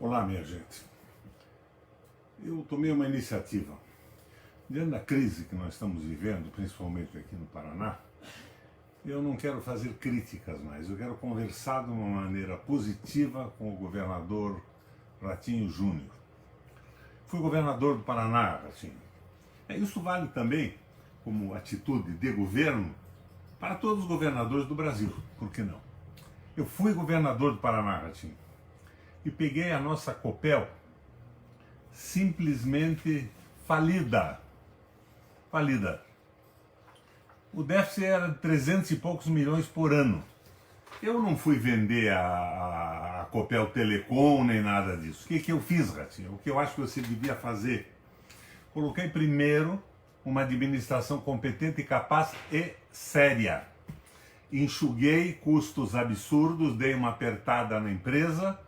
Olá, minha gente. Eu tomei uma iniciativa. Diante da crise que nós estamos vivendo, principalmente aqui no Paraná, eu não quero fazer críticas mais, eu quero conversar de uma maneira positiva com o governador Ratinho Júnior. Fui governador do Paraná, Ratinho. Isso vale também como atitude de governo para todos os governadores do Brasil, por que não? Eu fui governador do Paraná, Ratinho, e peguei a nossa Copel simplesmente falida. O déficit era de 300 e poucos milhões por ano. Eu não fui vender a Copel Telecom nem nada disso. O que eu fiz, Ratinho? O que eu acho que você devia fazer? Coloquei primeiro uma administração competente, capaz e séria. Enxuguei custos absurdos, dei uma apertada na empresa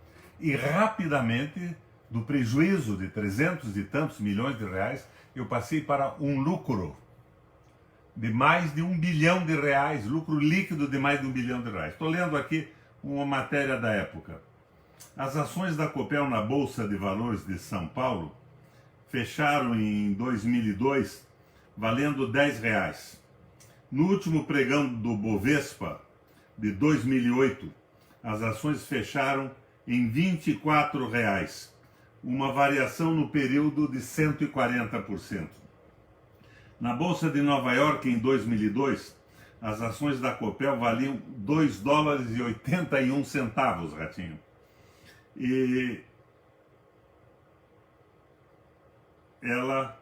e rapidamente, do prejuízo de 300 e tantos milhões de reais, eu passei para um lucro de mais de R$1 bilhão, lucro líquido de mais de R$1 bilhão. Estou lendo aqui uma matéria da época. As ações da Copel na Bolsa de Valores de São Paulo fecharam em 2002 valendo R$10. No último pregão do Bovespa de 2008, as ações fecharam em R$24, uma variação no período de 140%. Na Bolsa de Nova York, em 2002, as ações da Copel valiam $2,81, Ratinho. E ela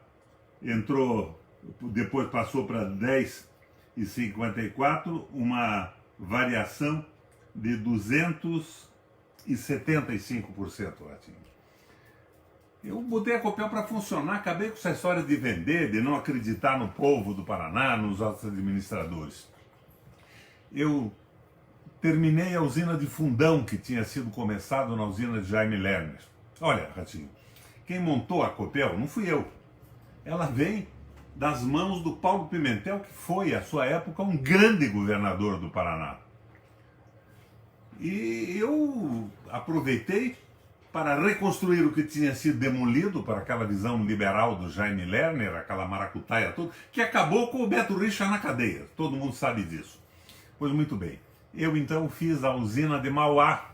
entrou, depois passou para R$10,54, uma variação de 275%, Ratinho. Eu botei a Copel para funcionar, acabei com essa história de vender, de não acreditar no povo do Paraná, nos outros administradores. Eu terminei a usina de Fundão, que tinha sido começada na usina de Jaime Lerner. Olha, Ratinho, quem montou a Copel não fui eu. Ela vem das mãos do Paulo Pimentel, que foi, à sua época, um grande governador do Paraná. E eu aproveitei para reconstruir o que tinha sido demolido para aquela visão liberal do Jaime Lerner, aquela maracutaia toda, que acabou com o Beto Richa na cadeia. Todo mundo sabe disso. Pois muito bem. Eu então fiz a usina de Mauá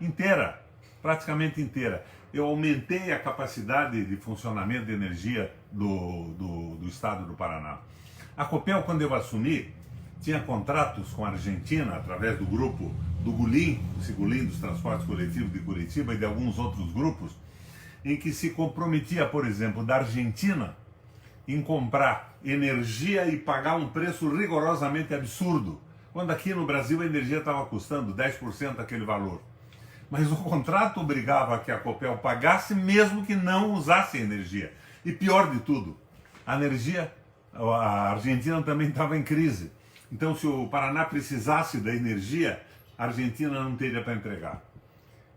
inteira, praticamente inteira. Eu aumentei a capacidade de funcionamento de energia do estado do Paraná. A Copel, quando eu assumi, tinha contratos com a Argentina, através do grupo do Gulim, esse Gulim dos Transportes Coletivos de Curitiba e de alguns outros grupos, em que se comprometia, por exemplo, da Argentina em comprar energia e pagar um preço rigorosamente absurdo, quando aqui no Brasil a energia estava custando 10% daquele valor. Mas o contrato obrigava que a Copel pagasse mesmo que não usasse energia. E pior de tudo, a Argentina também estava em crise. Então, se o Paraná precisasse da energia, a Argentina não teria para entregar.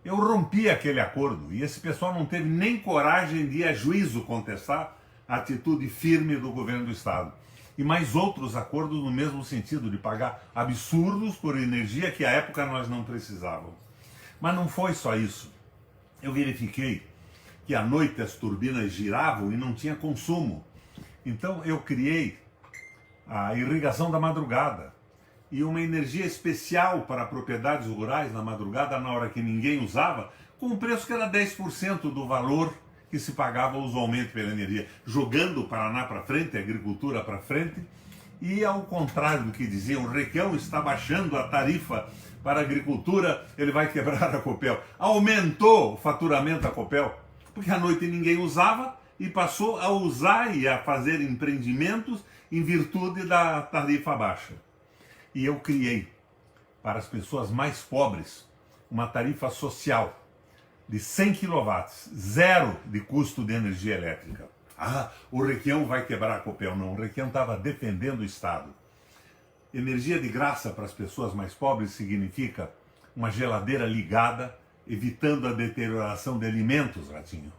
Eu rompi aquele acordo e esse pessoal não teve nem coragem de ir a juízo contestar a atitude firme do governo do estado. E mais outros acordos no mesmo sentido, de pagar absurdos por energia que à época nós não precisávamos. Mas não foi só isso. Eu verifiquei que à noite as turbinas giravam e não tinha consumo. Então eu criei a irrigação da madrugada e uma energia especial para propriedades rurais na madrugada, na hora que ninguém usava, com um preço que era 10% do valor que se pagava usualmente pela energia, jogando o Paraná para frente, a agricultura para frente. E ao contrário do que diziam, o Requião está baixando a tarifa para a agricultura, ele vai quebrar a Copel. Aumentou o faturamento da Copel, porque à noite ninguém usava e passou a usar e a fazer empreendimentos em virtude da tarifa baixa. E eu criei, para as pessoas mais pobres, uma tarifa social de 100 kW, zero de custo de energia elétrica. Ah, o Requião vai quebrar a Copel. Não, o Requião estava defendendo o Estado. Energia de graça para as pessoas mais pobres significa uma geladeira ligada, evitando a deterioração de alimentos, Ratinho.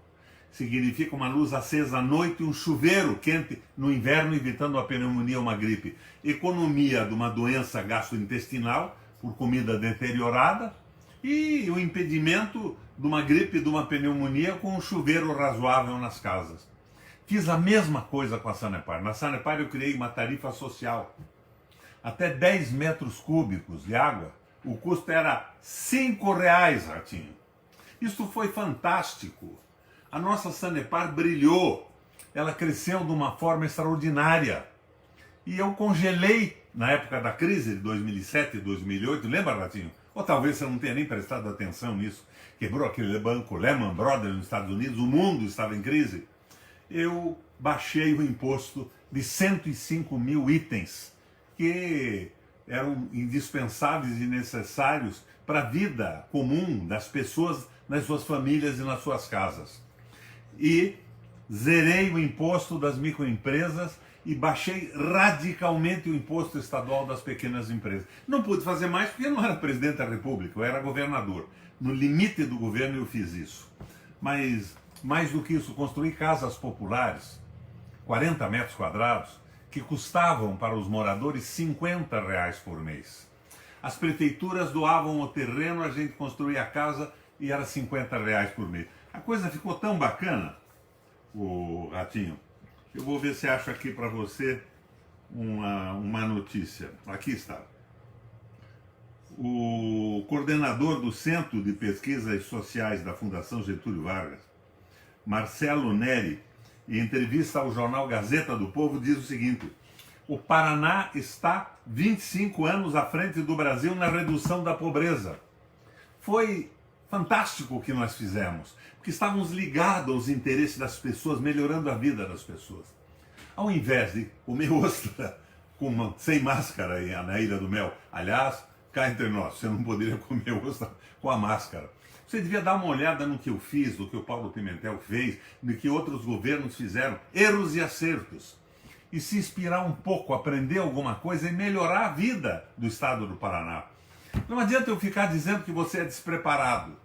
Significa uma luz acesa à noite e um chuveiro quente no inverno, evitando a pneumonia ou uma gripe. Economia de uma doença gastrointestinal por comida deteriorada e o impedimento de uma gripe, de uma pneumonia com um chuveiro razoável nas casas. Fiz a mesma coisa com a Sanepar. Na Sanepar eu criei uma tarifa social. Até 10 metros cúbicos de água, o custo era R$ 5, Ratinho. Isso foi fantástico. A nossa Sanepar brilhou. Ela cresceu de uma forma extraordinária. E eu congelei, na época da crise de 2007 e 2008, lembra, Ratinho? Ou talvez você não tenha nem prestado atenção nisso. Quebrou aquele banco Lehman Brothers nos Estados Unidos, o mundo estava em crise. Eu baixei o imposto de 105 mil itens que eram indispensáveis e necessários para a vida comum das pessoas nas suas famílias e nas suas casas. E zerei o imposto das microempresas e baixei radicalmente o imposto estadual das pequenas empresas. Não pude fazer mais porque eu não era presidente da República, eu era governador. No limite do governo eu fiz isso. Mas, mais do que isso, construí casas populares, 40 metros quadrados, que custavam para os moradores R$ 50 por mês. As prefeituras doavam o terreno, a gente construía a casa e era R$ 50 por mês. A coisa ficou tão bacana, o Ratinho. Eu vou ver se acho aqui para você uma notícia. Aqui está. O coordenador do Centro de Pesquisas Sociais da Fundação Getúlio Vargas, Marcelo Neri, em entrevista ao jornal Gazeta do Povo, diz o seguinte: o Paraná está 25 anos à frente do Brasil na redução da pobreza. Foi fantástico o que nós fizemos, porque estávamos ligados aos interesses das pessoas, melhorando a vida das pessoas. Ao invés de comer ostra sem máscara na Ilha do Mel, aliás, cá entre nós, você não poderia comer ostra com a máscara. Você devia dar uma olhada no que eu fiz, no que o Paulo Pimentel fez, no que outros governos fizeram, erros e acertos. E se inspirar um pouco, aprender alguma coisa e melhorar a vida do estado do Paraná. Não adianta eu ficar dizendo que você é despreparado.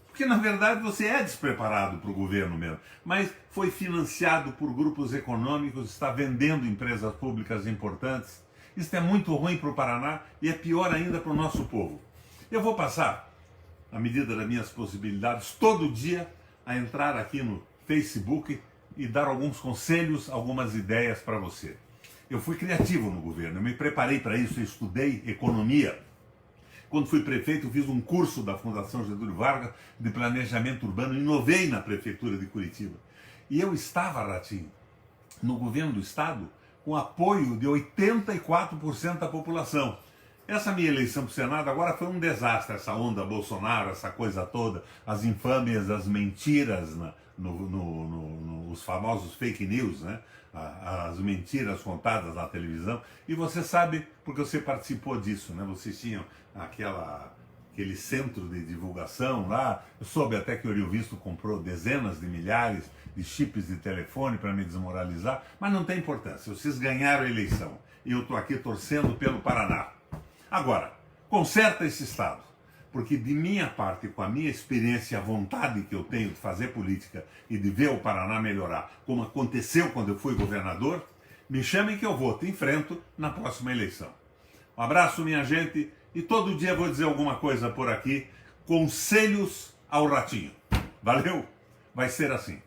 Porque na verdade você é despreparado para o governo mesmo. Mas foi financiado por grupos econômicos, está vendendo empresas públicas importantes. Isso é muito ruim para o Paraná e é pior ainda para o nosso povo. Eu vou passar, à medida das minhas possibilidades, todo dia a entrar aqui no Facebook e dar alguns conselhos, algumas ideias para você. Eu fui criativo no governo, eu me preparei para isso, eu estudei economia. Quando fui prefeito, eu fiz um curso da Fundação Getúlio Vargas de planejamento urbano, inovei na prefeitura de Curitiba. E eu estava, Ratinho, no governo do estado, com apoio de 84% da população. Essa minha eleição para o Senado agora foi um desastre, essa onda Bolsonaro, essa coisa toda, as infâmias, as mentiras, os famosos fake news, né? As mentiras contadas na televisão. E você sabe, porque você participou disso, né? Vocês tinham aquele centro de divulgação lá. Eu soube até que o Ouro Visto comprou dezenas de milhares de chips de telefone para me desmoralizar, mas não tem importância. Vocês ganharam a eleição e eu estou aqui torcendo pelo Paraná. Agora, conserta esse estado, porque de minha parte, com a minha experiência e a vontade que eu tenho de fazer política e de ver o Paraná melhorar, como aconteceu quando eu fui governador, me chamem que eu vou, te enfrento na próxima eleição. Um abraço, minha gente, e todo dia vou dizer alguma coisa por aqui, conselhos ao Ratinho. Valeu? Vai ser assim.